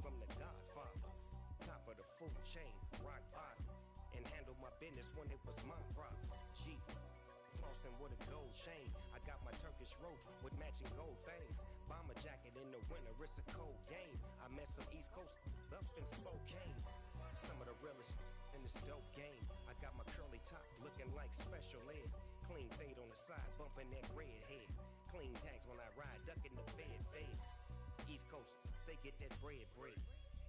from the Godfather. Top of the food chain, rock bottom. And handle my business when it was my problem. Jeep, flossing with a gold chain. I got my Turkish rope with matching gold things. Bomber jacket in the winter, it's a cold game. I met some East Coast up in Spokane. Some of the realest in this dope game. I got my curly top looking like special ed. Clean fade on the side, bumping that red head. Clean tags when I ride, ducking the feds. East Coast, they get that bread.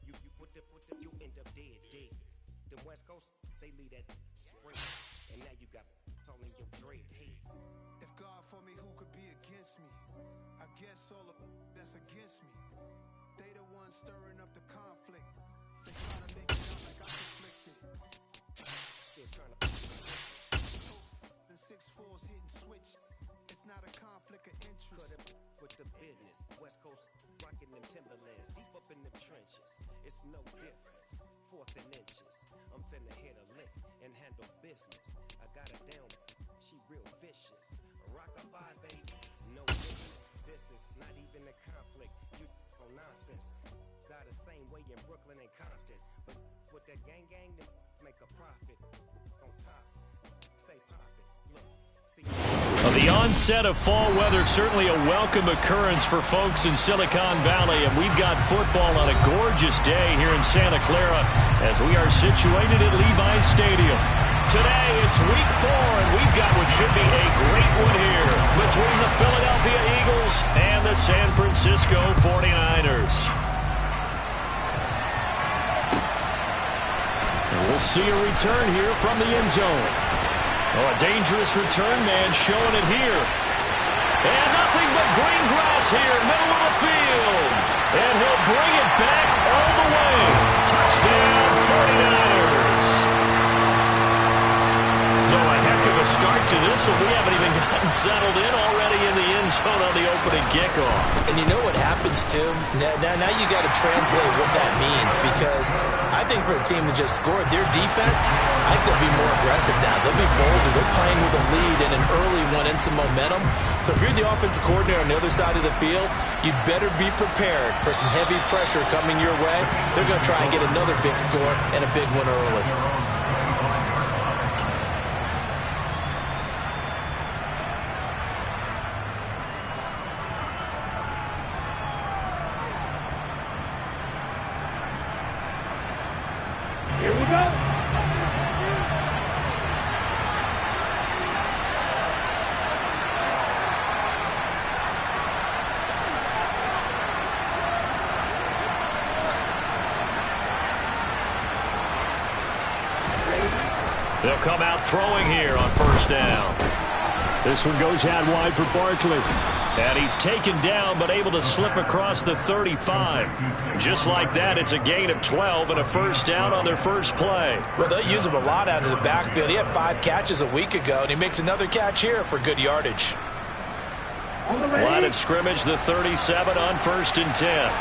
You put the you end up dead. The West Coast, they leave that spring. And now you got pulling your dread head. If God for me, who could be against me? I guess all of that's against me. They the ones stirring up the conflict. They trying to make it sound like I conflicted. Still trying to the 6-4's hitting switch. It's not a conflict of interest. cut up with the business. West Coast rocking them Timberlands, deep up in them trenches. It's no difference. 4th and inches. I'm finna hit a lick and handle business. I got her down, she real vicious. Rock-a-bye, baby, no business. This is not even a conflict. You on nonsense. Got the same way in Brooklyn and Compton, but with that gang, they make a profit. On top, stay poppin'. Look, see. The onset of fall weather, certainly a welcome occurrence for folks in Silicon Valley, and we've got football on a gorgeous day here in Santa Clara as we are situated at Levi's Stadium. Today it's week 4, and we've got what should be a great one here between the Philadelphia Eagles and the San Francisco 49ers. And we'll see a return here from the end zone. Oh, a dangerous return man showing it here. And nothing but green grass here, middle of the field. And he'll bring it back all the way. Touchdown, 49ers. So a heck of a start to this one. We haven't even gotten settled in already in the end zone on the opening kickoff. And you know what happens, too? Now you got to translate what that means, because I think for the team that just scored, their defense, I think they'll be more aggressive now. They'll be bolder. They're playing with a lead and an early one and some momentum. So if you're the offensive coordinator on the other side of the field, you'd better be prepared for some heavy pressure coming your way. They're going to try and get another big score and a big one early. Here we go. They'll come out throwing here on first down. This one goes out wide for Barkley. And he's taken down but able to slip across the 35. Just like that, it's a gain of 12 and a first down on their first play. Well, they'll use him a lot out of the backfield. He had 5 catches a week ago, and he makes another catch here for good yardage. Line of scrimmage, the 37 on 1st and 10.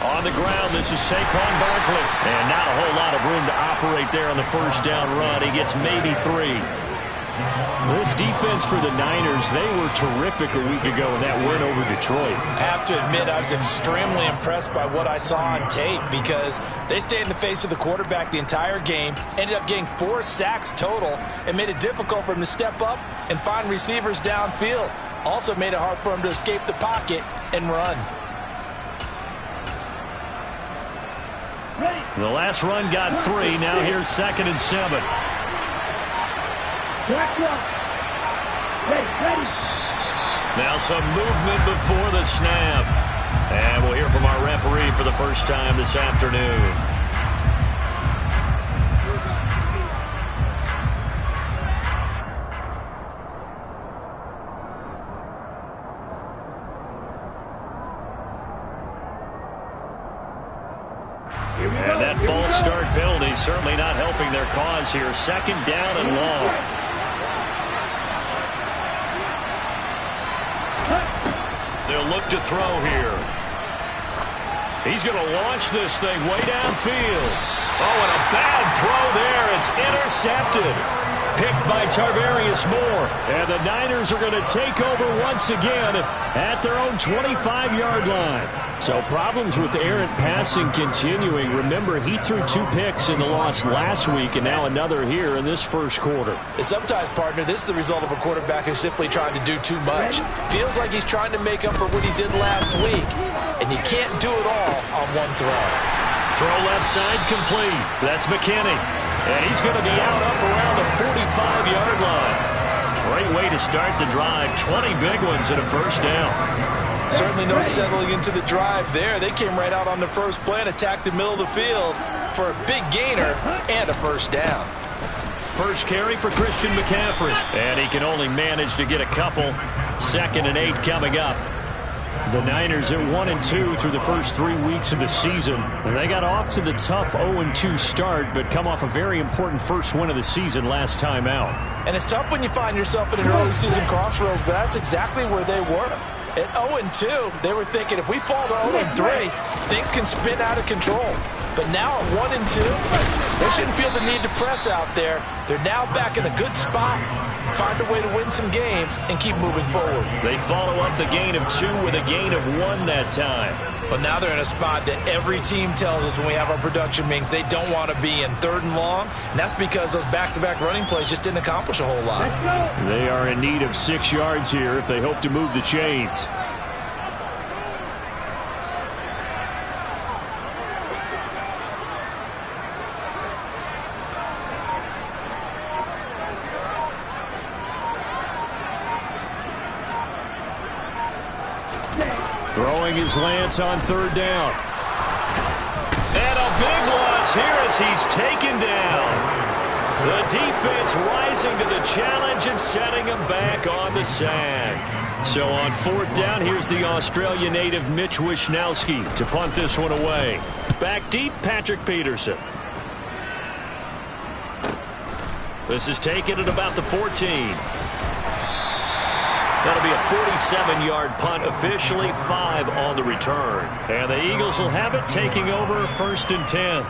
On the ground, this is Saquon Barkley. And not a whole lot of room to operate there on the first down run. He gets maybe 3. This defense for the Niners, they were terrific a week ago in that win over Detroit. I have to admit, I was extremely impressed by what I saw on tape, because they stayed in the face of the quarterback the entire game, ended up getting 4 sacks total, and made it difficult for him to step up and find receivers downfield. Also made it hard for him to escape the pocket and run. The last run got 3. Now here's 2nd and 7. Now some movement before the snap. And we'll hear from our referee for the first time this afternoon. And that false start penalty certainly not helping their cause here. 2nd down and long. They'll look to throw here. He's going to launch this thing way downfield. Oh, and a bad throw there, and It's intercepted. Picked by Tarvarius Moore. And the Niners are going to take over once again at their own 25-yard line. So problems with errant passing continuing. Remember, he threw 2 picks in the loss last week and now another here in this first quarter. And sometimes, partner, this is the result of a quarterback who's simply trying to do too much. Feels like he's trying to make up for what he did last week. And you can't do it all on one throw. Throw left side complete. That's McKinney. And he's going to be out up around the 45-yard line. Great way to start the drive. 20 big ones and a first down. Certainly no settling into the drive there. They came right out on the first play and attacked the middle of the field for a big gainer and a first down. First carry for Christian McCaffrey. And he can only manage to get a couple. 2nd and 8 coming up. The Niners at 1-2 through the first 3 weeks of the season. And they got off to the tough 0-2 start, but come off a very important first win of the season last time out. And it's tough when you find yourself in an early season crossroads, but that's exactly where they were. At 0-2, they were thinking if we fall to 0-3, things can spin out of control. But now at 1-2, they shouldn't feel the need to press out there. They're now back in a good spot. Find a way to win some games and keep moving forward. They follow up the gain of 2 with a gain of 1 that time. But now they're in a spot that every team tells us when we have our production meetings they don't want to be in, 3rd and long. And that's because those back-to-back running plays just didn't accomplish a whole lot. They are in need of 6 yards here if they hope to move the chains. Throwing his Lance on 3rd down. And a big loss here as he's taken down. The defense rising to the challenge and setting him back on the sack. So on 4th down, here's the Australia native Mitch Wishnowsky to punt this one away. Back deep, Patrick Peterson. This is taken at about the 14. That'll be a 47-yard punt, officially 5 on the return. And the Eagles will have it, taking over 1st and 10.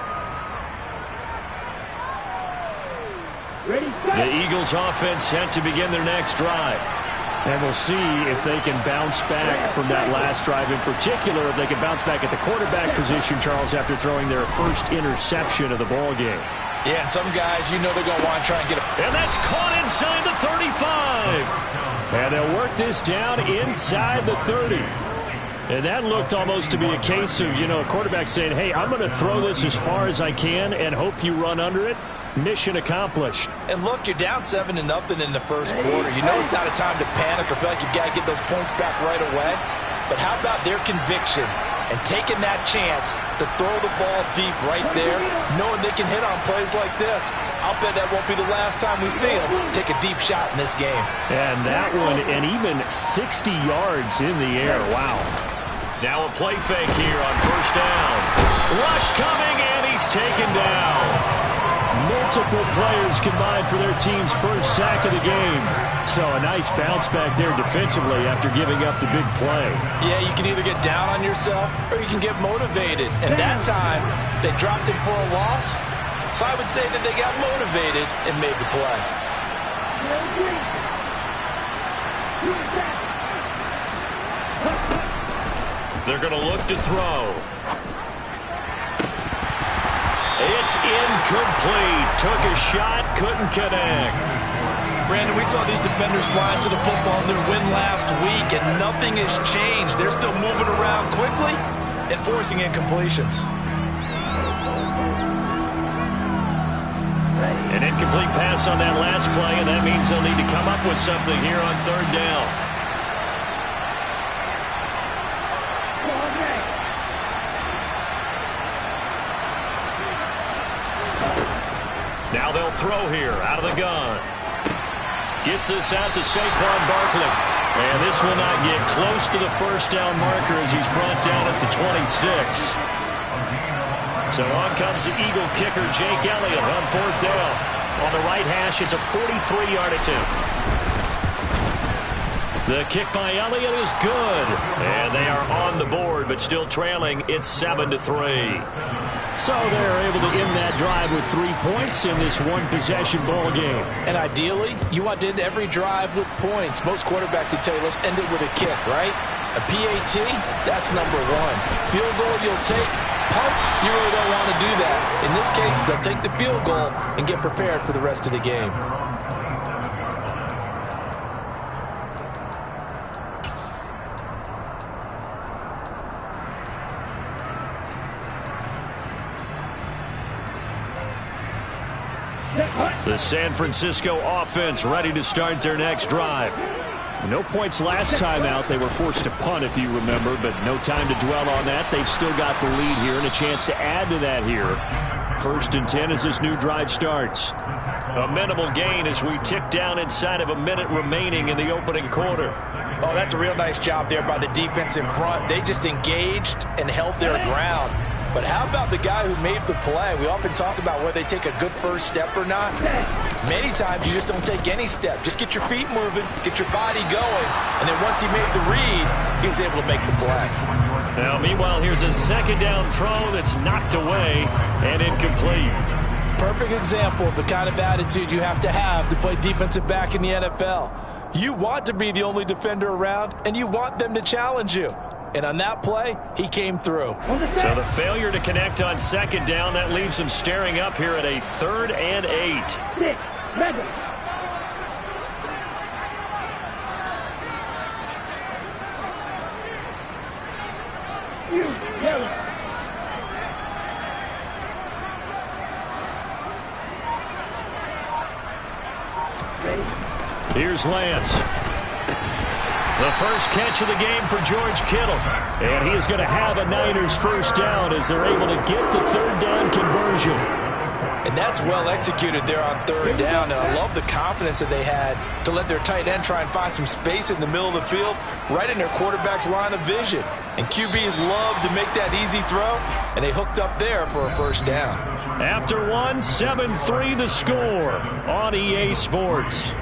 The Eagles offense set to begin their next drive. And we'll see if they can bounce back from that last drive. In particular, if they can bounce back at the quarterback position, Charles, after throwing their first interception of the ball game. Yeah, and some guys, you know they're going to want to try and get it. And that's caught inside the 35. And they'll work this down inside the 30. And that looked almost to be a case of, a quarterback saying, hey, I'm going to throw this as far as I can and hope you run under it. Mission accomplished. And look, you're down 7-0 in the first quarter. You know it's not a time to panic or feel like you've got to get those points back right away. But how about their conviction and taking that chance to throw the ball deep right there, knowing they can hit on plays like this? I'll bet that won't be the last time we see them take a deep shot in this game. And that one, and even 60 yards in the air. Wow. Now a play fake here on 1st down. Rush coming, and he's taken down. Multiple players combined for their team's first sack of the game. So a nice bounce back there defensively after giving up the big play. Yeah, you can either get down on yourself or you can get motivated. And that time, they dropped it for a loss. So I would say that they got motivated and made the play. They're going to look to throw. It's incomplete. Took a shot, couldn't connect. Brandon, we saw these defenders flying to the football in their win last week, and nothing has changed. They're still moving around quickly and forcing incompletions. An incomplete pass on that last play, and that means they'll need to come up with something here on 3rd down. Now they'll throw here out of the gun. Gets this out to Saquon Barkley. And this will not get close to the 1st down marker as he's brought down at the 26. So on comes the Eagle kicker, Jake Elliott, on 4th down. On the right hash, it's a 43-yard attempt. The kick by Elliott is good. And they are on the board, but still trailing. It's 7-3. So they're able to end that that drive with 3 points in this one-possession ball game. And ideally, you want to end every drive with points. Most quarterbacks would tell you, let's end it with a kick, right? A PAT, that's number one. Field goal you'll take. Punts, you really don't want to do that. In this case, they'll take the field goal and get prepared for the rest of the game. The San Francisco offense ready to start their next drive. No points last time out. They were forced to punt, if you remember, but no time to dwell on that. They've still got the lead here and a chance to add to that here. 1st and 10 as this new drive starts. A minimal gain as we tick down inside of a minute remaining in the opening quarter. Oh, that's a real nice job there by the defense in front. They just engaged and held their ground. But how about the guy who made the play? We often talk about whether they take a good first step or not. Many times you just don't take any step. Just get your feet moving, get your body going, and then once he made the read, he was able to make the play. Now, meanwhile, here's a 2nd down throw that's knocked away and incomplete. Perfect example of the kind of attitude you have to play defensive back in the NFL. You want to be the only defender around, and you want them to challenge you. And on that play, he came through. So the failure to connect on 2nd down, that leaves him staring up here at a 3rd and 8. 6, 7. Here's Lance. The first catch of the game for George Kittle. And he is going to have a Niners first down as they're able to get the 3rd down conversion. And that's well executed there on 3rd down. And I love the confidence that they had to let their tight end try and find some space in the middle of the field, right in their quarterback's line of vision. And QBs love to make that easy throw, and they hooked up there for a first down. After one, 7-3 the score on EA Sports.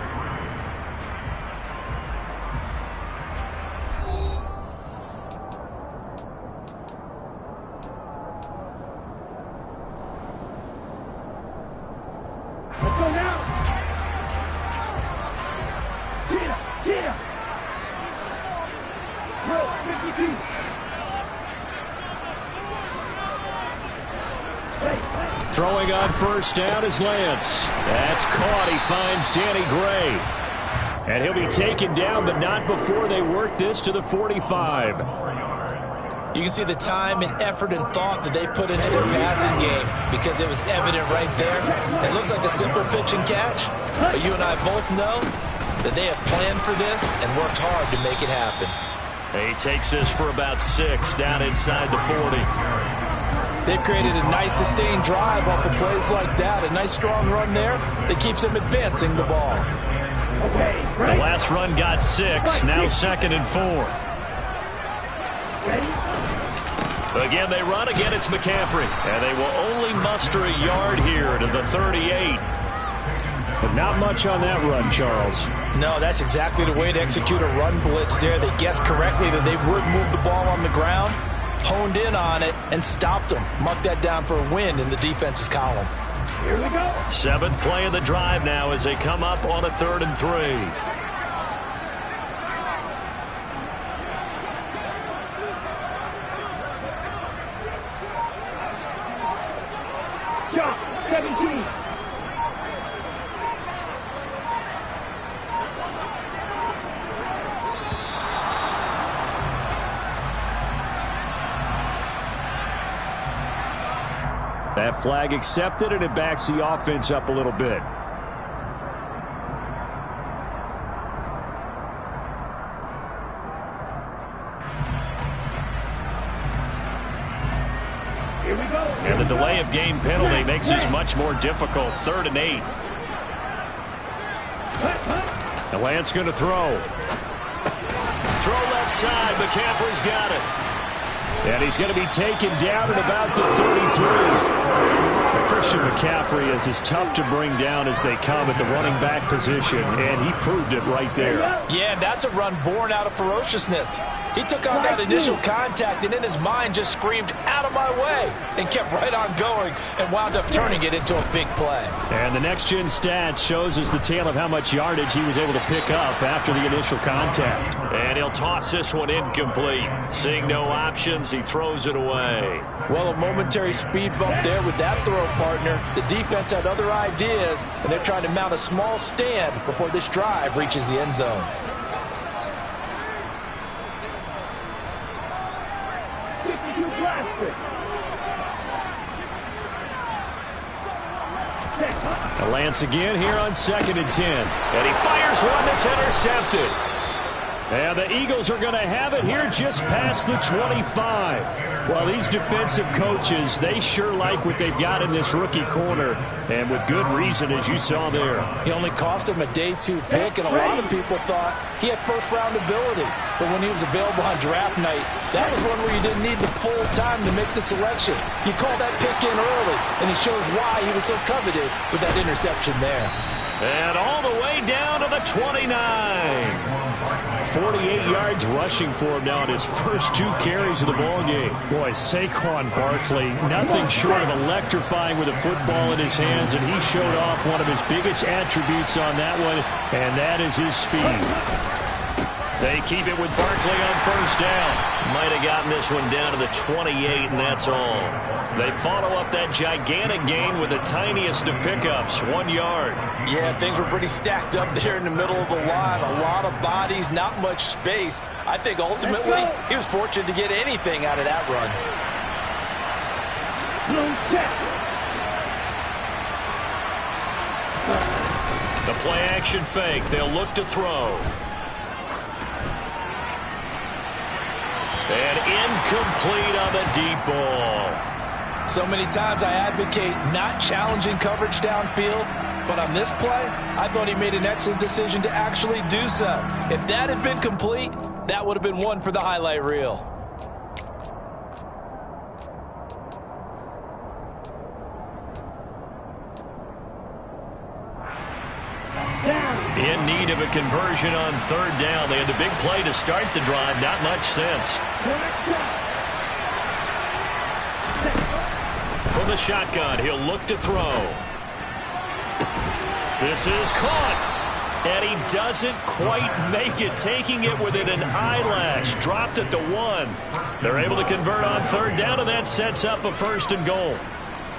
Throwing on first down is Lance. That's caught. He finds Danny Gray. And he'll be taken down, but not before they work this to the 45. You can see the time and effort and thought that they put into their passing game because it was evident right there. It looks like a simple pitch and catch, but you and I both know that they have planned for this and worked hard to make it happen. He takes this for about 6 down inside the 40. They've created a nice sustained drive off of plays like that. A nice strong run there that keeps them advancing the ball. The last run got 6. Now 2nd and 4. Again, they run. Again, it's McCaffrey. And they will only muster a yard here to the 38. But not much on that run, Charles. No, that's exactly the way to execute a run blitz there. They guessed correctly that they would move the ball on the ground, honed in on it, and stopped them. Mark that down for a win in the defense's column. Here we go. 7th play of the drive now as they come up on a 3rd and 3. Shot, 17. That flag accepted, and it backs the offense up a little bit. Here we go. And the delay of game penalty makes this much more difficult. 3rd and 8. And Lance going to throw. Throw left side. McCaffrey's got it. And he's going to be taken down at about the 33. But for Christian McCaffrey is as tough to bring down as they come at the running back position, and he proved it right there. Yeah, that's a run born out of ferociousness. He took on that initial contact and in his mind just screamed, "Out of my way," and kept right on going and wound up turning it into a big play. And the next-gen stats shows us the tale of how much yardage he was able to pick up after the initial contact. And he'll toss this one incomplete. Seeing no options, he throws it away. Well, a momentary speed bump there with that throw, partner. The defense had other ideas, and they're trying to mount a small stand before this drive reaches the end zone. Lance again here on 2nd and 10. And he fires one that's intercepted. And the Eagles are going to have it here just past the 25. Well, these defensive coaches, they sure like what they've got in this rookie corner, and with good reason, as you saw there. He only cost him a day 2 pick, and a lot of people thought he had first-round ability. But when he was available on draft night, that was one where you didn't need the full time to make the selection. You call that pick in early, and he shows why he was so coveted with that interception there. And all the way down to the 29. 48 yards rushing for him now in his first 2 carries of the ballgame. Boy, Saquon Barkley, nothing short of electrifying with a football in his hands, and he showed off one of his biggest attributes on that one, and that is his speed. They keep it with Barkley on first down. Might have gotten this one down to the 28, and that's all. They follow up that gigantic gain with the tiniest of pickups, 1 yard. Yeah, things were pretty stacked up there in the middle of the line. A lot of bodies, not much space. I think ultimately he was fortunate to get anything out of that run. The play action fake. They'll look to throw. And incomplete on the deep ball. So many times I advocate not challenging coverage downfield, but on this play, I thought he made an excellent decision to actually do so. If that had been complete, that would have been one for the highlight reel. In need of a conversion on 3rd down. They had the big play to start the drive. Not much sense. From the shotgun, he'll look to throw. This is caught. And he doesn't quite make it, taking it within an eyelash. Dropped at the 1. They're able to convert on 3rd down, and that sets up a 1st and goal.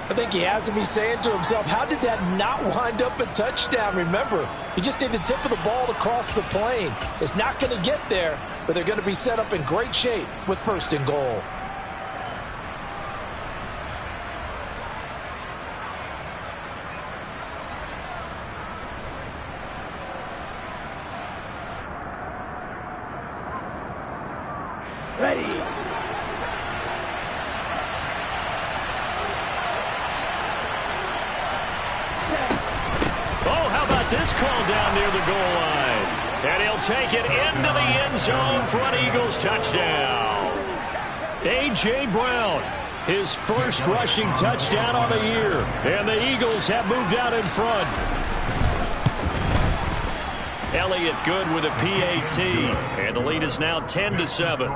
I think he has to be saying to himself, how did that not wind up a touchdown? Remember, he just need the tip of the ball to cross the plane. It's not going to get there, but they're going to be set up in great shape with 1st and goal. Ready. This call down near the goal line. And he'll take it into the end zone for an Eagles touchdown. A.J. Brown, his first rushing touchdown on the year. And the Eagles have moved out in front. Elliott good with a PAT. And the lead is now 10-7.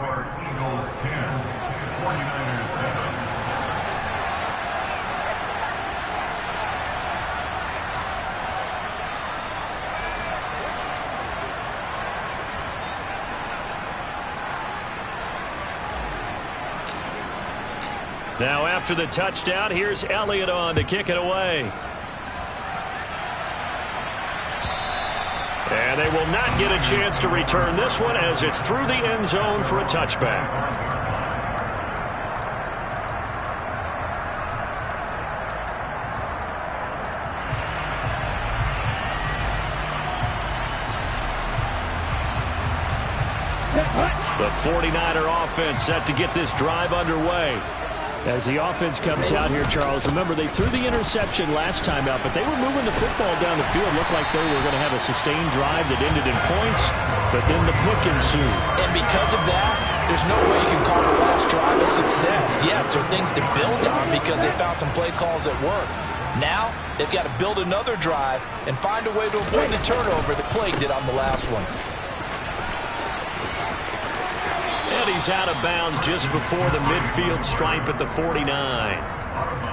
Now after the touchdown, here's Elliott on to kick it away. And they will not get a chance to return this one as it's through the end zone for a touchback. The 49er offense set to get this drive underway. As the offense comes out here, Charles, remember they threw the interception last time out, but they were moving the football down the field. Looked like they were going to have a sustained drive that ended in points, but then the pick ensued. And because of that, there's no way you can call the last drive a success. Yes, there are things to build on because they found some play calls that work. Now, they've got to build another drive and find a way to avoid the turnover that Plague did on the last one. And he's out of bounds just before the midfield stripe at the 49.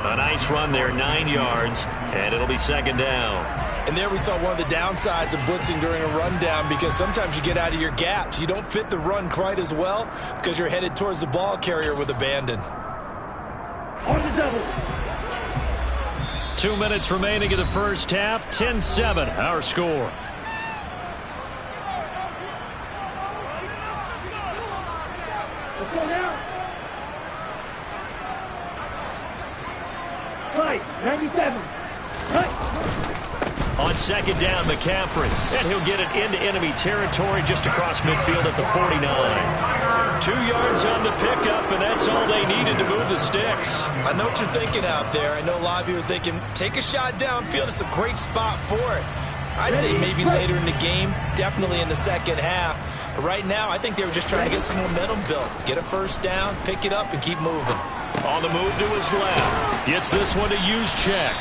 A nice run there, 9 yards, and it'll be second down. And there we saw one of the downsides of blitzing during a rundown, because sometimes you get out of your gaps. You don't fit the run quite as well because you're headed towards the ball carrier with abandon. On the double. 2 minutes remaining in the first half. 10-7, our score. Let's go now. Slice, 97. Cut. On second down, McCaffrey. And he'll get it into enemy territory just across midfield at the 49. 2 yards on the pickup, and that's all they needed to move the sticks. I know what you're thinking out there. I know a lot of you are thinking, take a shot downfield. It's a great spot for it. I'd say maybe later in the game, definitely in the second half. But right now, I think they were just trying to get some momentum built. Get a first down, pick it up, and keep moving. On the move to his left. Gets this one to Juszczyk.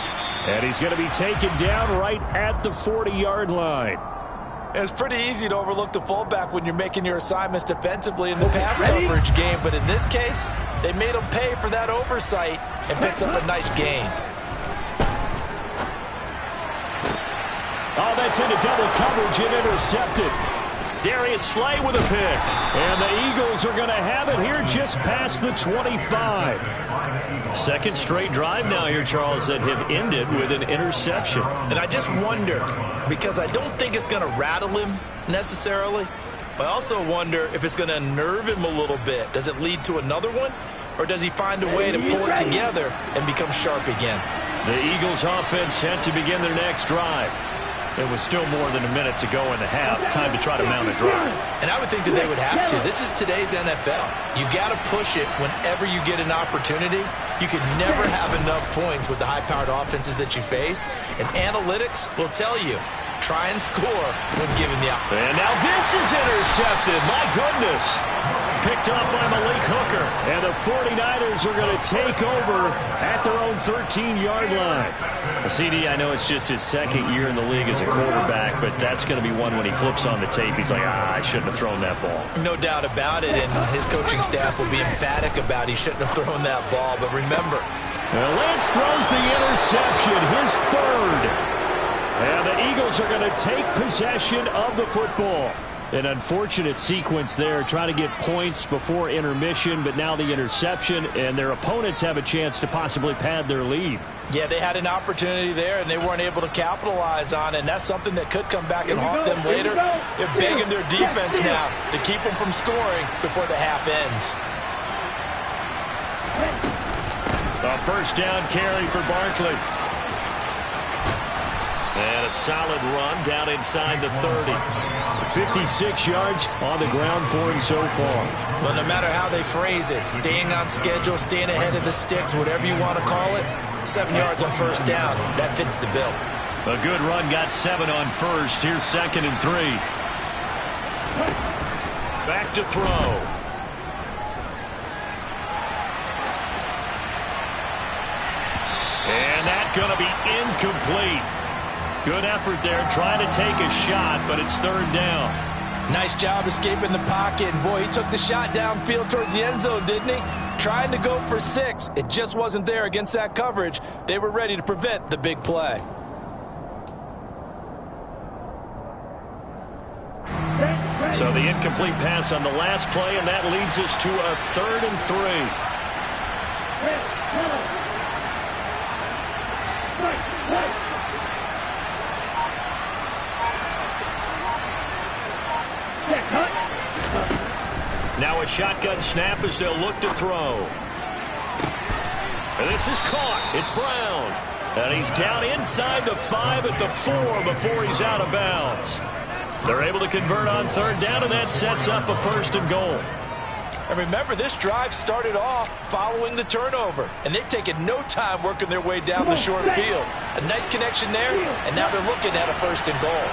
And he's going to be taken down right at the 40-yard line. It's pretty easy to overlook the fullback when you're making your assignments defensively in the pass coverage game. But in this case, they made him pay for that oversight and picks up a nice gain. Oh, that's into double coverage and intercepted. Darius Slay with a pick. And the Eagles are going to have it here just past the 25. Second straight drive now here, Charles, that have ended with an interception. And I just wonder, because I don't think it's going to rattle him necessarily, but I also wonder if it's going to unnerve him a little bit. Does it lead to another one? Or does he find a way to pull it together and become sharp again? The Eagles offense set to begin their next drive. It was still more than a minute to go in the half. Time to try to mount a drive. And I would think that they would have to. This is today's NFL. You got to push it whenever you get an opportunity. You could never have enough points with the high-powered offenses that you face. And analytics will tell you, try and score when given the opportunity. And now this is intercepted. My goodness. Picked up by Malik Hooker. And the 49ers are going to take over at their own 13-yard line. CD, I know it's just his second year in the league as a quarterback, but that's going to be one when he flips on the tape. He's like, I shouldn't have thrown that ball. No doubt about it, and his coaching staff will be emphatic about he shouldn't have thrown that ball. But remember, Lance throws the interception, his third. And the Eagles are going to take possession of the football. An unfortunate sequence there, trying to get points before intermission, but now the interception, and their opponents have a chance to possibly pad their lead. Yeah, they had an opportunity there, and they weren't able to capitalize on it, and that's something that could come back and haunt them later. They're begging their defense now to keep them from scoring before the half ends. A first down carry for Barkley. And a solid run down inside the 30. 56 yards on the ground for him so far. Well, no matter how they phrase it, staying on schedule, staying ahead of the sticks, whatever you want to call it, 7 yards on first down, that fits the bill. A good run, got 7 on first. Here's 2nd and 3. Back to throw. And that's going to be incomplete. Good effort there, trying to take a shot, but it's 3rd down. Nice job escaping the pocket. And boy, he took the shot downfield towards the end zone, didn't he? Trying to go for 6. It just wasn't there against that coverage. They were ready to prevent the big play. So the incomplete pass on the last play, and that leads us to a 3rd and 3. Now a shotgun snap as they'll look to throw. And this is caught. It's Brown. And he's down inside the 5 at the 4 before he's out of bounds. They're able to convert on 3rd down, and that sets up a 1st and goal. And remember, this drive started off following the turnover, and they've taken no time working their way down the short field. A nice connection there, and now they're looking at a 1st and goal.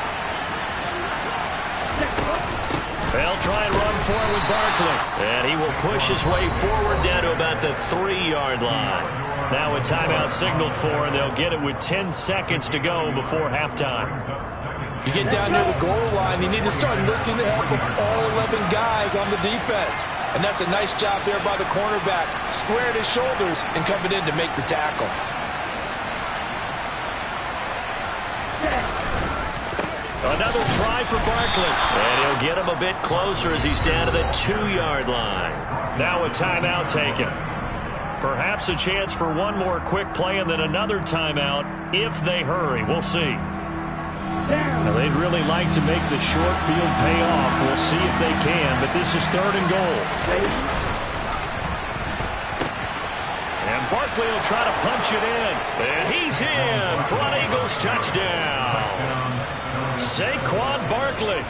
They'll try and run for it with Barkley. And he will push his way forward down to about the 3-yard line. Now a timeout signaled for, and they'll get it with 10 seconds to go before halftime. You get down near the goal line, you need to start enlisting the help of all 11 guys on the defense. And that's a nice job there by the cornerback, squaring his shoulders and coming in to make the tackle. Another try for Barkley. And he'll get him a bit closer as he's down to the 2-yard line. Now a timeout taken. Perhaps a chance for one more quick play and then another timeout if they hurry. We'll see. Now, they'd really like to make the short field pay off. We'll see if they can, but this is 3rd and goal. And Barkley will try to punch it in. And he's in for an Eagles touchdown. Saquon Barkley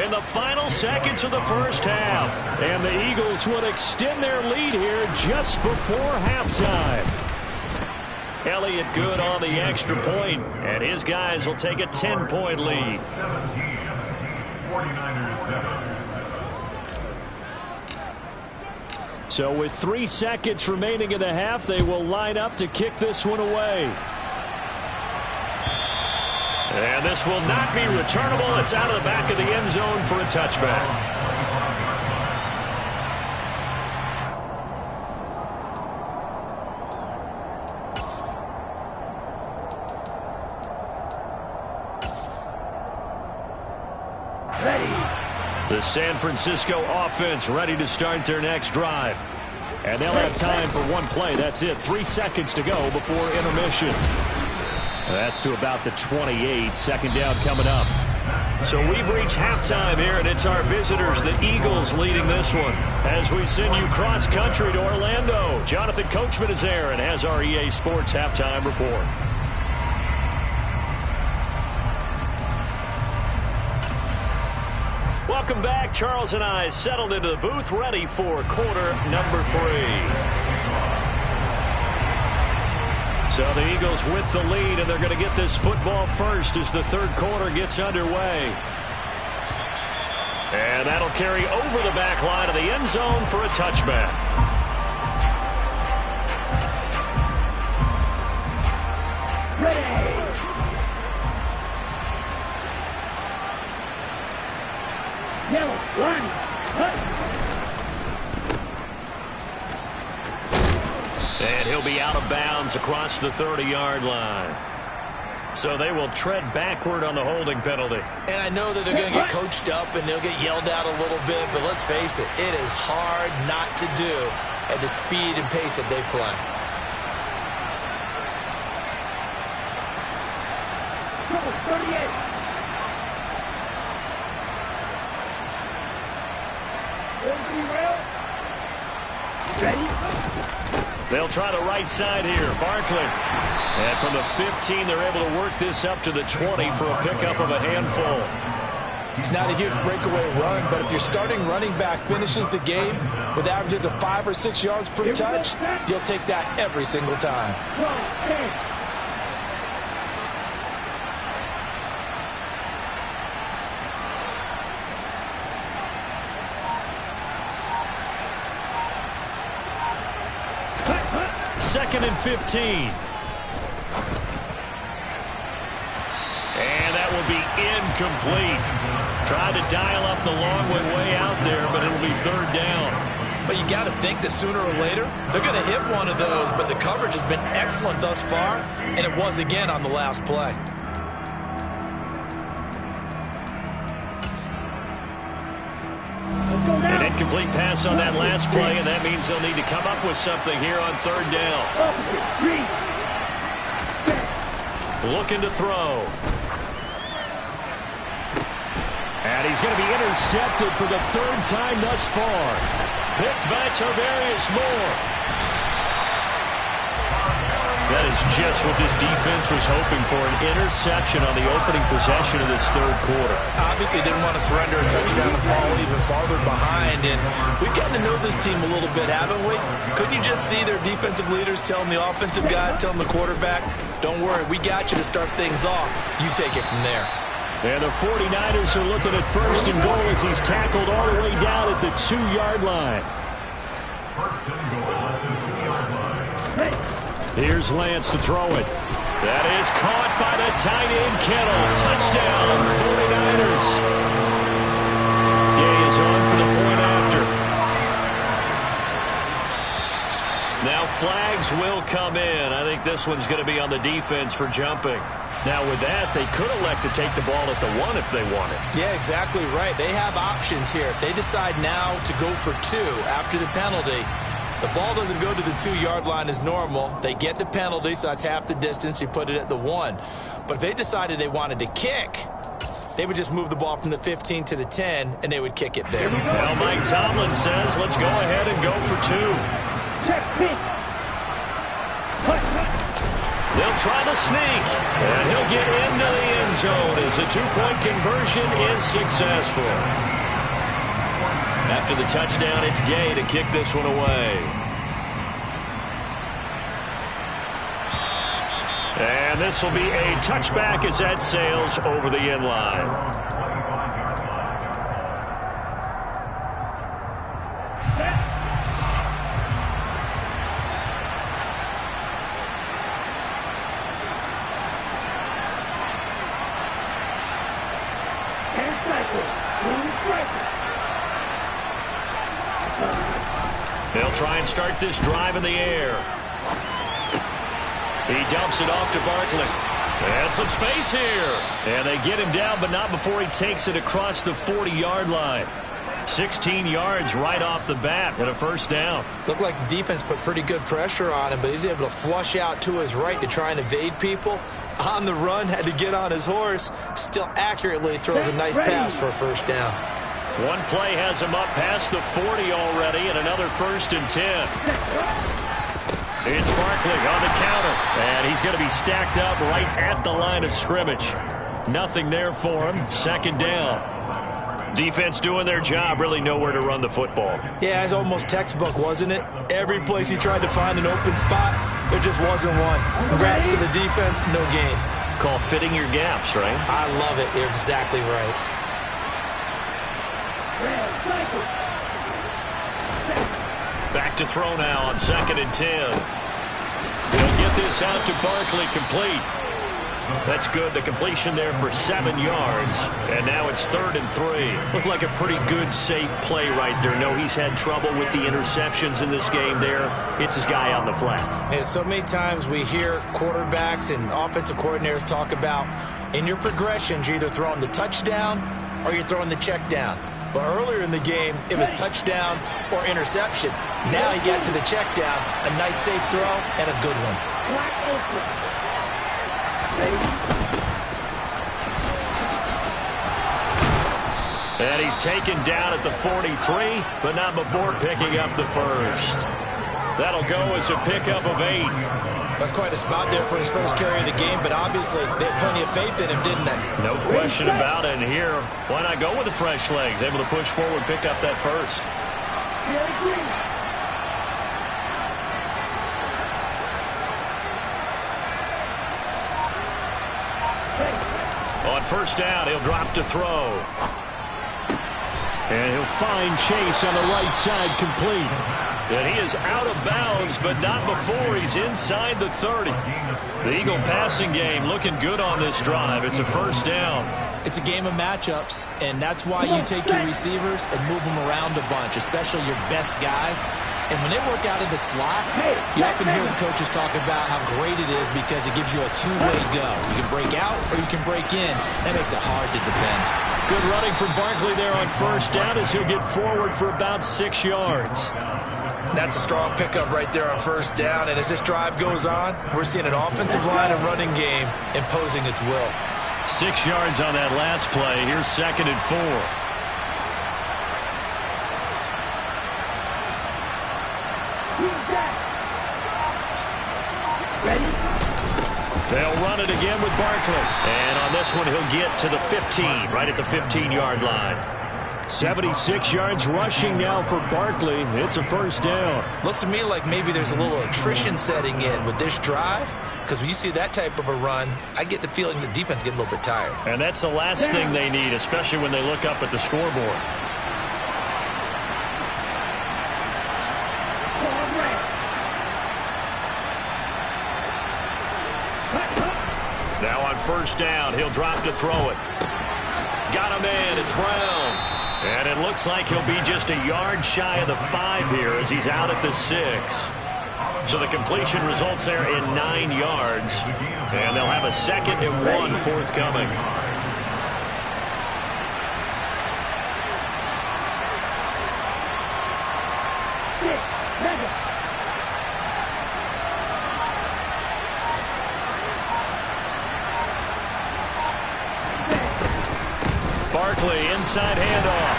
in the final seconds of the first half. And the Eagles would extend their lead here just before halftime. Elliott good on the extra point, and his guys will take a 10-point lead. 49ers 7. So with 3 seconds remaining in the half, they will line up to kick this one away. And this will not be returnable. It's out of the back of the end zone for a touchback. The San Francisco offense ready to start their next drive. And they'll have time for one play. That's it. 3 seconds to go before intermission. That's to about the 28. 2nd down coming up. So we've reached halftime here, and it's our visitors, the Eagles, leading this one. As we send you cross-country to Orlando, Jonathan Coachman is there and has our EA Sports halftime report. Welcome back. Charles and I settled into the booth, ready for quarter number 3. So the Eagles with the lead, and they're going to get this football first as the 3rd quarter gets underway. And that'll carry over the back line of the end zone for a touchback. Ready. Yellow, line, cut. And he'll be out of bounds across the 30-yard line. So they will tread backward on the holding penalty. And I know that they're going to get coached up and they'll get yelled at a little bit, but let's face it, it is hard not to do at the speed and pace that they play. Go, 38. Ready? They'll try the right side here. Barkley. And from the 15, they're able to work this up to the 20 for a pickup of a handful. He's not a huge breakaway run, but if your starting running back finishes the game with averages of 5 or 6 yards per touch, you'll take that every single time. Second and 15. And that will be incomplete. Tried to dial up the long way out there, but it'll be 3rd down. But you got to think that sooner or later, they're going to hit one of those, but the coverage has been excellent thus far, and it was again on the last play. An incomplete pass on that last play, and that means they'll need to come up with something here on 3rd down. Looking to throw. And he's going to be intercepted for the 3rd time thus far. Picked by Tarvarius Moore. That is just what this defense was hoping for, an interception on the opening possession of this 3rd quarter. Obviously didn't want to surrender a touchdown and fall even farther behind, and we've gotten to know this team a little bit, haven't we? Couldn't you just see their defensive leaders telling the offensive guys, telling the quarterback, don't worry, we got you to start things off. You take it from there. And the 49ers are looking at 1st and goal as he's tackled all the way down at the 2-yard line. Ready. Here's Lance to throw it. That is caught by the tight end, Kittle. Touchdown, 49ers. Gay is on for the point after. Now flags will come in. I think this one's going to be on the defense for jumping. Now with that, they could elect to take the ball at the 1 if they wanted. Yeah, exactly right. They have options here. If they decide now to go for 2 after the penalty, the ball doesn't go to the 2-yard line as normal. They get the penalty, so that's half the distance. You put it at the 1. But if they decided they wanted to kick, they would just move the ball from the 15 to the 10, and they would kick it there. Now Mike Tomlin says, let's go ahead and go for 2. Check pitch. They'll try to sneak, and he'll get into the end zone as the 2-point conversion is successful. After the touchdown, it's Gay to kick this one away. And this will be a touchback as that sails over the end line. They'll try and start this drive in the air. He dumps it off to Barkley. And some space here. And they get him down, but not before he takes it across the 40-yard line. 16 yards right off the bat and a first down. Looked like the defense put pretty good pressure on him, but he's able to flush out to his right to try and evade people. On the run, had to get on his horse. Still accurately throws a nice pass for a first down. One play has him up past the 40 already, and another 1st and 10. It's Barkley on the counter, and he's going to be stacked up right at the line of scrimmage. Nothing there for him. 2nd down. Defense doing their job, really nowhere to run the football. Yeah, it's almost textbook, wasn't it? Every place he tried to find an open spot, there just wasn't one. Congrats to the defense, no gain. Call fitting your gaps, right? I love it. You're exactly right. Back to throw now on 2nd and 10. He'll get this out to Barkley, complete. That's good. The completion there for 7 yards. And now it's 3rd and 3. Looked like a pretty good, safe play right there. No, he's had trouble with the interceptions in this game there. Hits his guy on the flat. And so many times we hear quarterbacks and offensive coordinators talk about in your progressions, you're either throwing the touchdown or you're throwing the check down. But earlier in the game, it was touchdown or interception. Now he got to the check down, a nice safe throw, and a good one. And he's taken down at the 43, but not before picking up the first. That'll go as a pickup of 8. That's quite a spot there for his first carry of the game, but obviously they had plenty of faith in him, didn't they? No question about it. And here, why not go with the fresh legs? Able to push forward, pick up that first. On 1st down, he'll drop to throw. And he'll find Chase on the right side, complete. And he is out of bounds, but not before he's inside the 30. The Eagle passing game looking good on this drive. It's a 1st down. It's a game of matchups, and that's why you take your receivers and move them around a bunch, especially your best guys. And when they work out of the slot, you often hear the coaches talk about how great it is because it gives you a two-way go. You can break out or you can break in. That makes it hard to defend. Good running from Barkley there on 1st down as he'll get forward for about 6 yards. That's a strong pickup right there on 1st down. And as this drive goes on, we're seeing an offensive line and running game imposing its will. 6 yards on that last play. Here's 2nd and 4. They'll run it again with Barkley. And on this one, he'll get to the 15, right at the 15-yard line. 76 yards rushing now for Barkley. It's a 1st down. Looks to me like maybe there's a little attrition setting in with this drive, because when you see that type of a run, I get the feeling the defense getting a little bit tired. And that's the last thing they need, especially when they look up at the scoreboard. Now on first down, he'll drop to throw it. Got a man, it's Brown. And it looks like he'll be just a yard shy of the 5 here as he's out at the 6. So the completion results there in 9 yards. And they'll have a 2nd and 1 forthcoming. Barkley, inside handoff.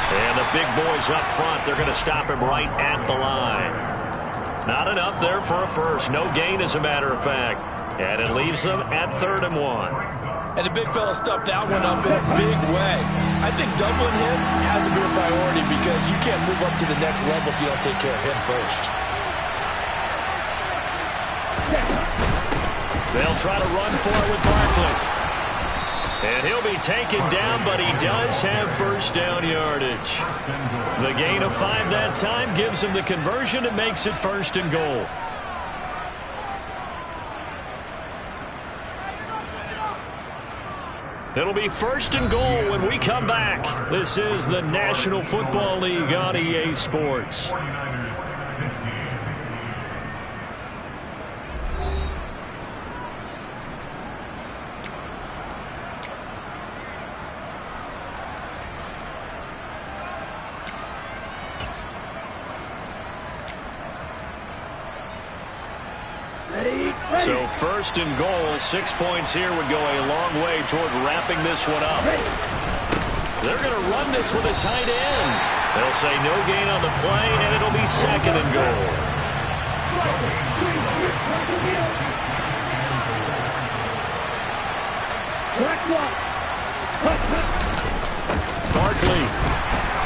And the big boys up front, they're going to stop him right at the line. Not enough there for a first. No gain, as a matter of fact. And it leaves them at 3rd and 1. And the big fella stuffed that one up in a big way. I think doubling him has to be a priority because you can't move up to the next level if you don't take care of him first. They'll try to run for it with Barkley. And he'll be taken down, but he does have first down yardage. The gain of 5 that time gives him the conversion and makes it 1st and goal. It'll be 1st and goal when we come back. This is the National Football League on EA Sports. So 1st and goal, 6 points here would go a long way toward wrapping this one up. They're going to run this with a tight end. They'll say no gain on the play, and it'll be 2nd and goal. Barkley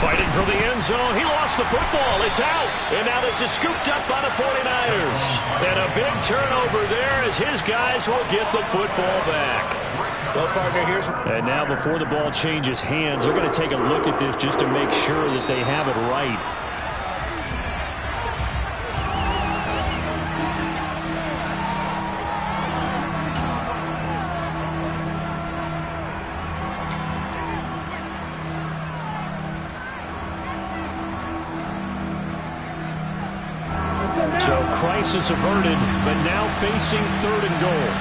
fighting for the end zone. He lost the football. It's out. And now this is scooped up by the 49ers. And a big turnover there as his guys will get the football back. Well, partner, here's... And now before the ball changes hands, they're going to take a look at this just to make sure that they have it right. So crisis averted, but now facing 3rd and goal.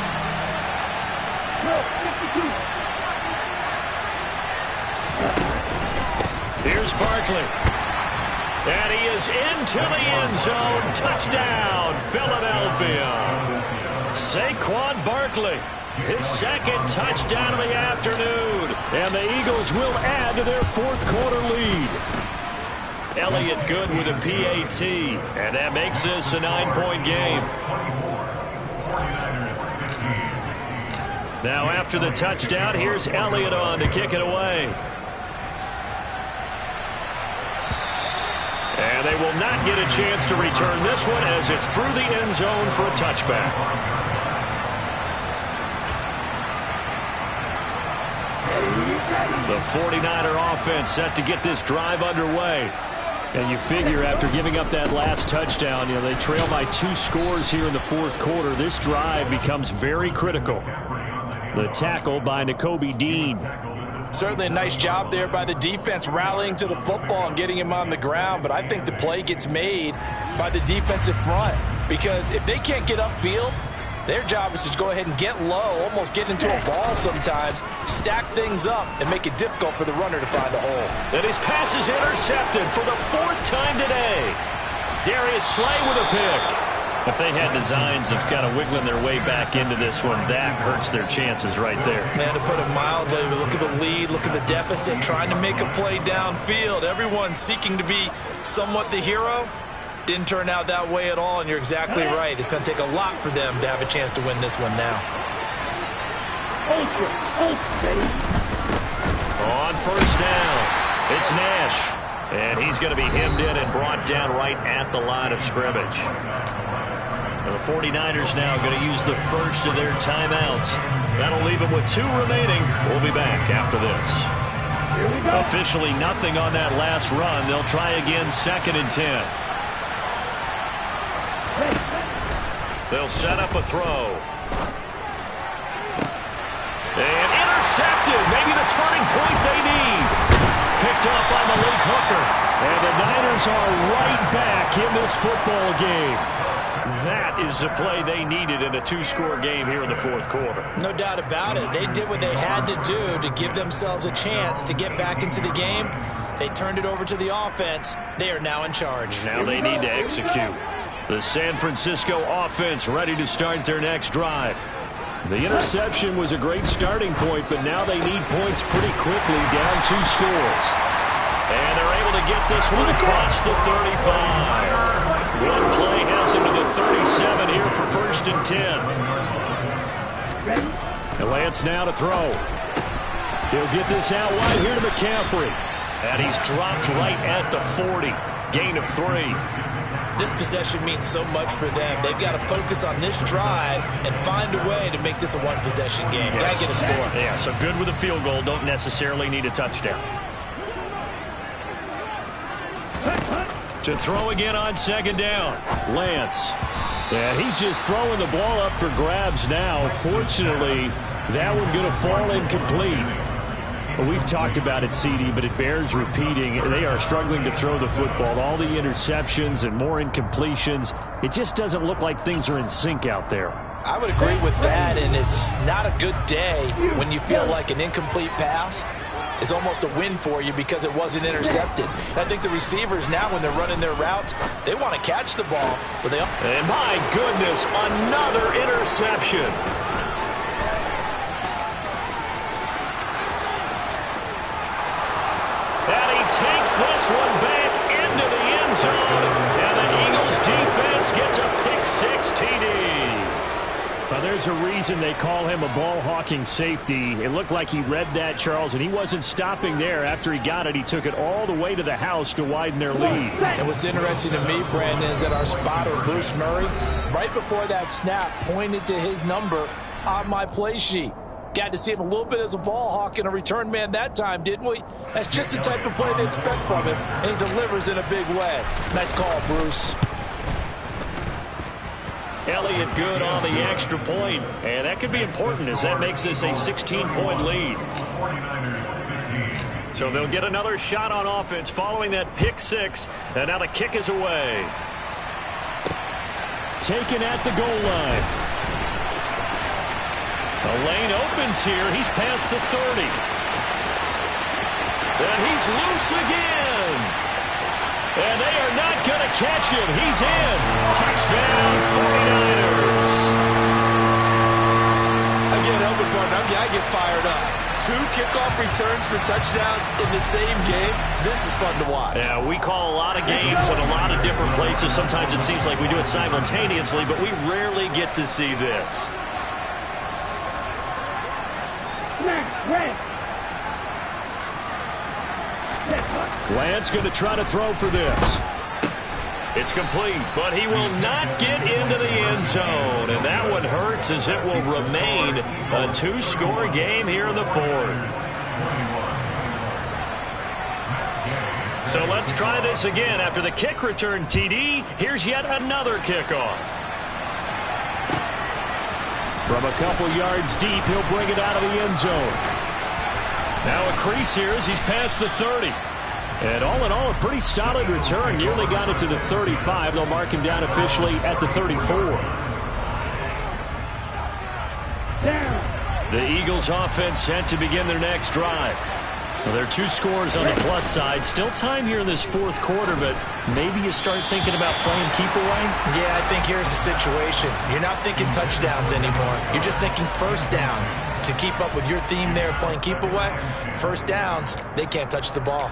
Here's Barkley. And he is into the end zone. Touchdown, Philadelphia. Saquon Barkley, his 2nd touchdown of the afternoon. And the Eagles will add to their 4th quarter lead. Elliott good with a PAT, and that makes this a 9-point game. Now after the touchdown, here's Elliott on to kick it away. And they will not get a chance to return this one as it's through the end zone for a touchback. The 49er offense set to get this drive underway. And you figure after giving up that last touchdown, they trail by 2 scores here in the 4th quarter. This drive becomes very critical. The tackle by Nakobe Dean. Certainly a nice job there by the defense rallying to the football and getting him on the ground. But I think the play gets made by the defensive front because if they can't get upfield, their job is to go ahead and get low, almost get into a ball sometimes, stack things up, and make it difficult for the runner to find a hole. And his pass is intercepted for the 4th time today. Darius Slay with a pick. If they had designs of kind of wiggling their way back into this one, that hurts their chances right there. Man, to put it mildly, look at the lead, look at the deficit, trying to make a play downfield. Everyone seeking to be somewhat the hero. Didn't turn out that way at all, and you're exactly right. It's going to take a lot for them to have a chance to win this one now. On first down, it's Nash. And he's going to be hemmed in and brought down right at the line of scrimmage. And the 49ers now going to use the first of their timeouts. That'll leave them with 2 remaining. We'll be back after this. Officially nothing on that last run. They'll try again 2nd and 10. They'll set up a throw. Hooker. And the Niners are right back in this football game. That is the play they needed in a two-score game here in the fourth quarter. No doubt about it. They did what they had to do to give themselves a chance to get back into the game. They turned it over to the offense. They are now in charge. Now they need to execute. The San Francisco offense ready to start their next drive. The interception was a great starting point, but now they need points pretty quickly, down 2 scores. And they're able to get this one across the 35. One play has him to the 37 here for 1st and 10. And Lance now to throw. He'll get this out wide here to McCaffrey. And he's dropped right at the 40. Gain of 3. This possession means so much for them. They've got to focus on this drive and find a way to make this a one-possession game. Yes. Got to get a score. Yeah, so good with a field goal. Don't necessarily need a touchdown. To throw again on 2nd down. Lance. And he's just throwing the ball up for grabs now. Fortunately, that one going to fall incomplete. We've talked about it, CD, but it bears repeating. They are struggling to throw the football. All the interceptions and more incompletions. It just doesn't look like things are in sync out there. I would agree with that, and it's not a good day when you feel like an incomplete pass is almost a win for you because it wasn't intercepted. I think the receivers now, when they're running their routes, they want to catch the ball. But and my goodness, another interception. And he takes this one back into the end zone. And the Eagles defense gets a pick-6 TD. Well, there's a reason they call him a ball-hawking safety. It looked like he read that, Charles, and he wasn't stopping there. After he got it, he took it all the way to the house to widen their lead. And what's interesting to me, Brandon, is that our spotter, Bruce Murray, right before that snap, pointed to his number on my play sheet. Got to see him a little bit as a ball hawk and a return man that time, didn't we? That's just the type of play they expect from him, and he delivers in a big way. Nice call, Bruce. Elliott good on the extra point, and that could be important as that makes this a 16-point lead. So they'll get another shot on offense following that pick-6, and now the kick is away. Taken at the goal line. The lane opens here. He's past the 30. And he's loose again. And they are not going to catch him. He's in. Touchdown, 49ers. Again, Elvin Gardner, I get fired up. 2 kickoff returns for touchdowns in the same game. This is fun to watch. Yeah, we call a lot of games in a lot of different places. Sometimes it seems like we do it simultaneously, but we rarely get to see this. Lance going to try to throw for this. It's complete, but he will not get into the end zone. And that one hurts as it will remain a 2-score game here in the 4th. So let's try this again. After the kick return TD, here's yet another kickoff. From a couple yards deep, he'll bring it out of the end zone. Now a crease here as he's past the 30. And all in all, a pretty solid return. Nearly got it to the 35. They'll mark him down officially at the 34. The Eagles offense set to begin their next drive. Well, there are 2 scores on the plus side. Still time here in this 4th quarter, but maybe you start thinking about playing keep away? Yeah, I think here's the situation. You're not thinking touchdowns anymore. You're just thinking first downs. To keep up with your theme there, playing keep away, first downs, they can't touch the ball.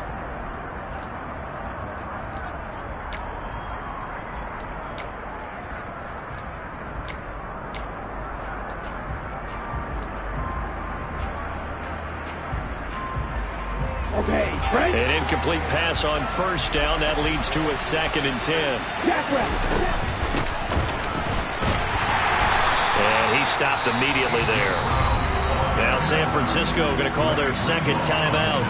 An incomplete pass on first down. That leads to a 2nd and 10. And he stopped immediately there. Now San Francisco going to call their 2nd timeout.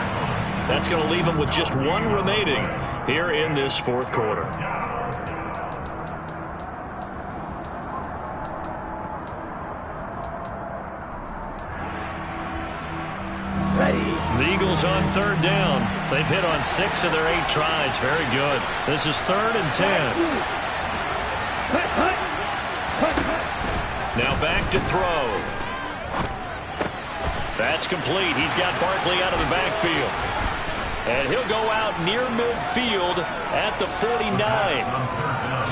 That's going to leave them with just 1 remaining here in this 4th quarter. The Eagles on third down. They've hit on 6 of their 8 tries. Very good. This is 3rd and 10. Now back to throw. That's complete. He's got Barkley out of the backfield. And he'll go out near midfield at the 49.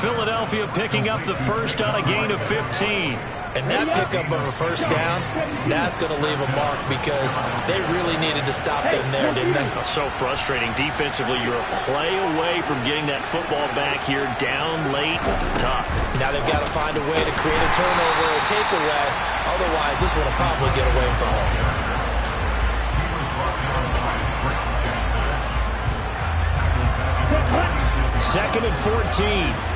Philadelphia picking up the first on a gain of 15. And that pickup of a first down, that's going to leave a mark because they really needed to stop them there, didn't they? So frustrating. Defensively, you're a play away from getting that football back here down late. Tough. Now they've got to find a way to create a turnover or a takeaway. Otherwise, this one will probably get away from them. 2nd and 14.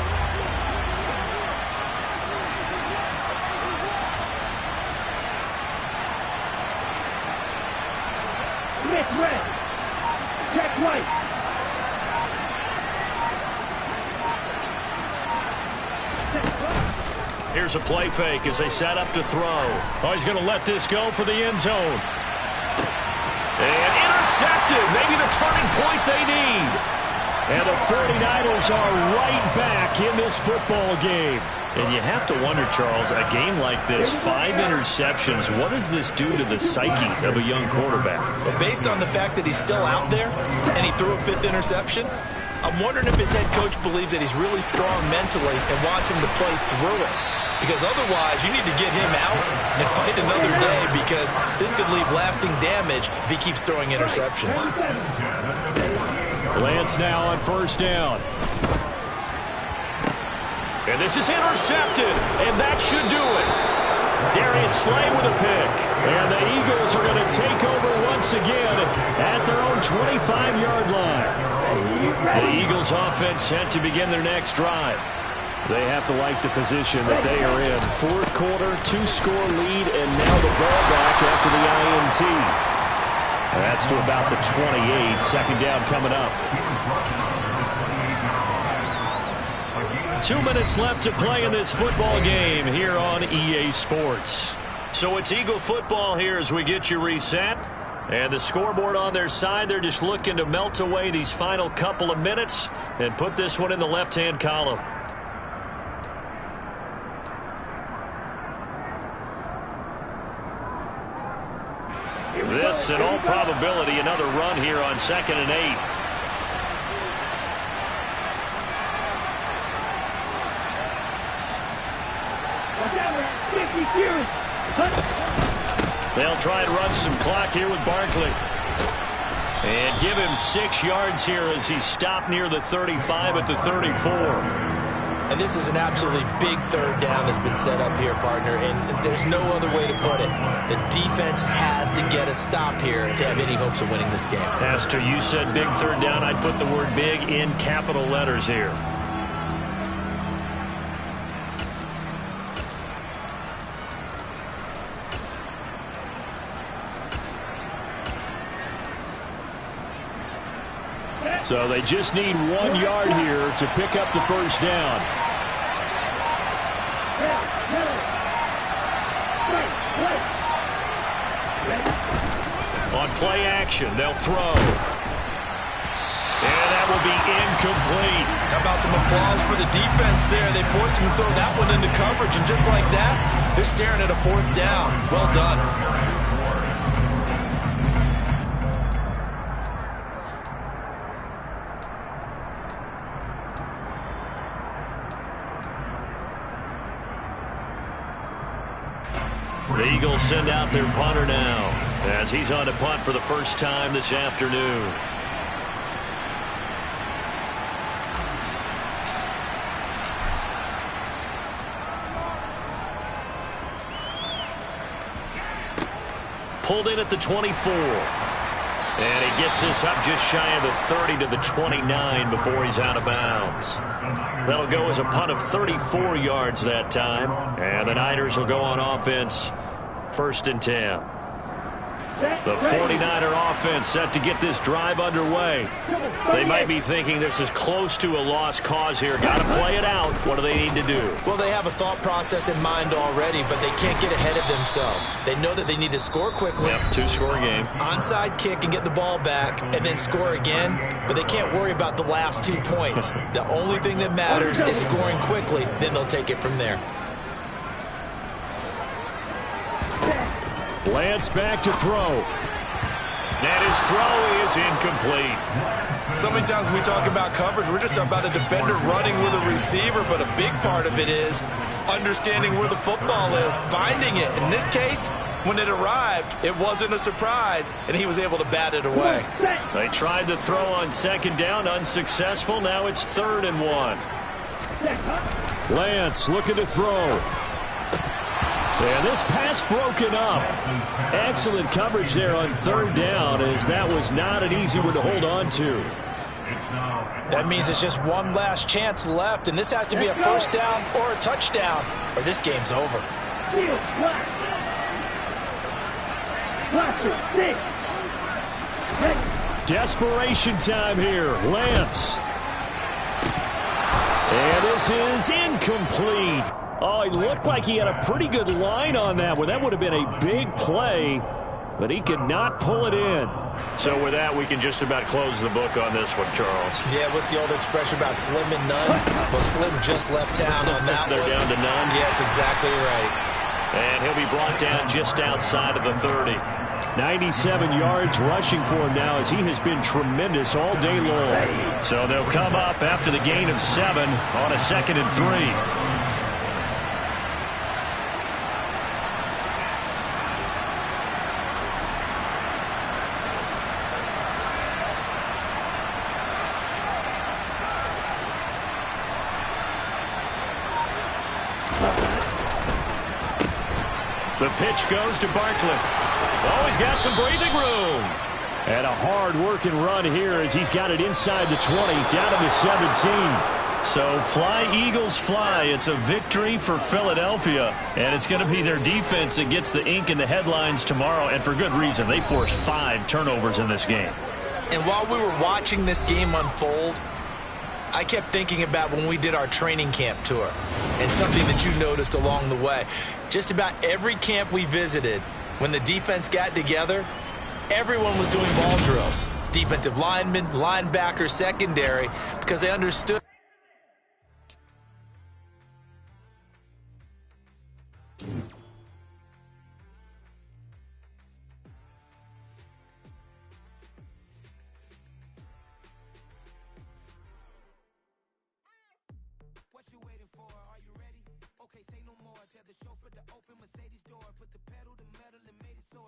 Red. Check right. Here's a play fake as they set up to throw. Oh, he's going to let this go for the end zone. And intercepted. Maybe the turning point they need. And the 49ers are right back in this football game. And you have to wonder, Charles, a game like this, 5 interceptions, what does this do to the psyche of a young quarterback? But based on the fact that he's still out there and he threw a 5th interception, I'm wondering if his head coach believes that he's really strong mentally and wants him to play through it. Because otherwise, you need to get him out and fight another day because this could leave lasting damage if he keeps throwing interceptions. Lance now on first down. And this is intercepted, and that should do it. Darius Slay with a pick. And the Eagles are going to take over once again at their own 25-yard line. The Eagles offense set to begin their next drive. They have to like the position that they are in. 4th quarter, 2-score lead, and now the ball back after the INT. That's to about the 28. 2nd down coming up. 2 minutes left to play in this football game here on EA Sports. So it's Eagle football here as we get you reset. And the scoreboard on their side, they're just looking to melt away these final couple of minutes and put this one in the left-hand column. This, in all probability, another run here on 2nd and 8. They'll try and run some clock here with Barkley. And give him 6 yards here as he's stopped near the 35 at the 34. And this is an absolutely big 3rd down that's been set up here, partner, and there's no other way to put it. The defense has to get a stop here to have any hopes of winning this game. Pastor, you said big 3rd down. I'd put the word big in capital letters here. So they just need 1 yard here to pick up the first down. On play action, they'll throw. And that will be incomplete. How about some applause for the defense there? They forced him to throw that one into coverage, and just like that, they're staring at a 4th down. Well done. The Eagles send out their punter now as he's on to punt for the first time this afternoon. Pulled in at the 24. And he gets this up just shy of the 30 to the 29 before he's out of bounds. That'll go as a punt of 34 yards that time. And the Niners will go on offense, 1st and 10. The 49er offense set to get this drive underway. They might be thinking this is close to a lost cause here. Got to play it out. What do they need to do? Well, they have a thought process in mind already, but they can't get ahead of themselves. They know that they need to score quickly. Yep, two-score game. Onside kick and get the ball back and then score again, but they can't worry about the last 2 points. The only thing that matters is scoring quickly, then they'll take it from there. Lance back to throw. And his throw is incomplete. So many times when we talk about coverage, we're just about a defender running with a receiver, but a big part of it is understanding where the football is, finding it. In this case, when it arrived, it wasn't a surprise, and he was able to bat it away. They tried the throw on second down, unsuccessful. Now it's 3rd and 1. Lance looking to throw. And this pass broken up. Excellent coverage there on 3rd down, as that was not an easy one to hold on to. That means it's just one last chance left, and this has to be a first down or a touchdown, or this game's over. Desperation time here. Lance. And this is incomplete. Oh, he looked like he had a pretty good line on that one. That would have been a big play, but he could not pull it in. So with that, we can just about close the book on this one, Charles. Yeah, what's the old expression about slim and none? Well, Slim just left town on that They're down to none? Yes, exactly right. And he'll be brought down just outside of the 30. 97 yards rushing for him now, as he has been tremendous all day long. So they'll come up after the gain of 7 on a 2nd and 3. The pitch goes to Barkley. Oh, he's got some breathing room. And a hard-working run here as he's got it inside the 20, down to the 17. So fly, Eagles, fly. It's a victory for Philadelphia, and it's going to be their defense that gets the ink in the headlines tomorrow, and for good reason. They forced 5 turnovers in this game. And while we were watching this game unfold, I kept thinking about when we did our training camp tour and something that you noticed along the way. Just about every camp we visited, when the defense got together, everyone was doing ball drills. Defensive linemen, linebackers, secondary, because they understood. What you waiting for? Are you ready? Okay, say no more. Tell the chauffeur to open Mercedes door. Put the pedal to metal and made it so